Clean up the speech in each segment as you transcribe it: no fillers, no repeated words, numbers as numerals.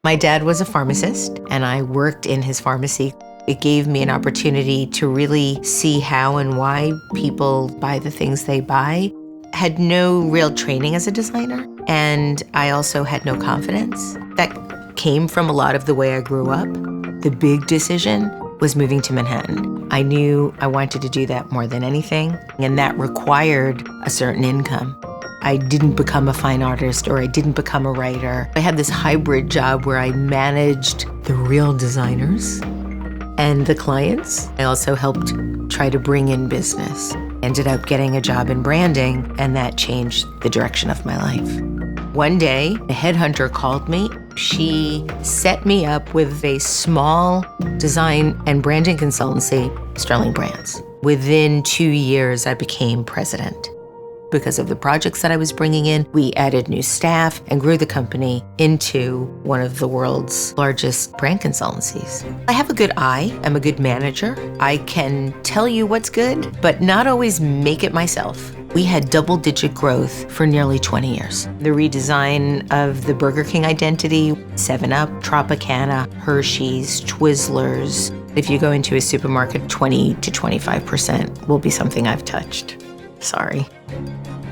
My dad was a pharmacist, and I worked in his pharmacy. It gave me an opportunity to really see how and why people buy the things they buy. Had no real training as a designer, and I also had no confidence. That came from a lot of the way I grew up. The big decision was moving to Manhattan. I knew I wanted to do that more than anything, and that required a certain income. I didn't become a fine artist, or I didn't become a writer. I had this hybrid job where I managed the real designers and the clients. I also helped try to bring in business. Ended up getting a job in branding, and that changed the direction of my life. One day, a headhunter called me. She set me up with a small design and branding consultancy, Sterling Brands. Within 2 years, I became president. Because of the projects that I was bringing in, we added new staff and grew the company into one of the world's largest brand consultancies. I have a good eye. I'm a good manager. I can tell you what's good, but not always make it myself. We had double-digit growth for nearly 20 years. The redesign of the Burger King identity, 7-Up, Tropicana, Hershey's, Twizzlers. If you go into a supermarket, 20 to 25% will be something I've touched. Sorry.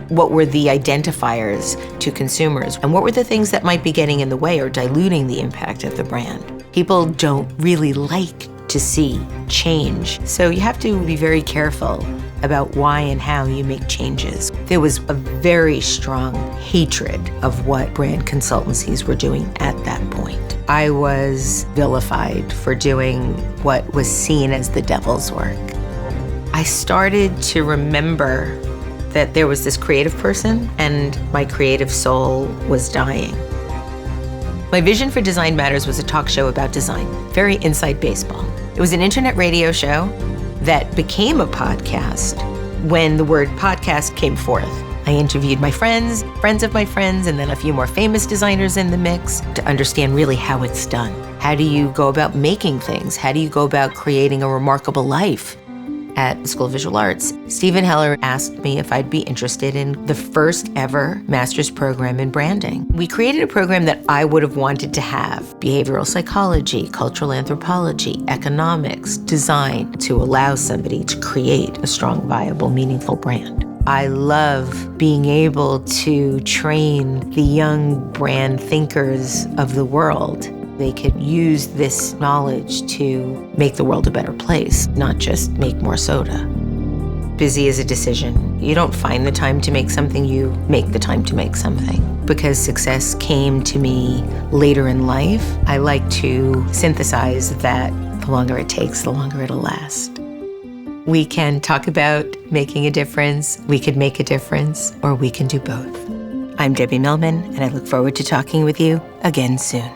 What were the identifiers to consumers? And what were the things that might be getting in the way or diluting the impact of the brand? People don't really like to see change. So you have to be very careful about why and how you make changes. There was a very strong hatred of what brand consultancies were doing at that point. I was vilified for doing what was seen as the devil's work. I started to remember that there was this creative person and my creative soul was dying. My vision for Design Matters was a talk show about design, very inside baseball. It was an internet radio show that became a podcast when the word podcast came forth. I interviewed my friends of my friends, and then a few more famous designers in the mix to understand really how it's done. How do you go about making things? How do you go about creating a remarkable life? At the School of Visual Arts, Stephen Heller asked me if I'd be interested in the first ever master's program in branding. We created a program that I would have wanted to have: behavioral psychology, cultural anthropology, economics, design, to allow somebody to create a strong, viable, meaningful brand. I love being able to train the young brand thinkers of the world. They could use this knowledge to make the world a better place, not just make more soda. Busy is a decision. You don't find the time to make something, you make the time to make something. Because success came to me later in life, I like to synthesize that the longer it takes, the longer it'll last. We can talk about making a difference, we could make a difference, or we can do both. I'm Debbie Millman, and I look forward to talking with you again soon.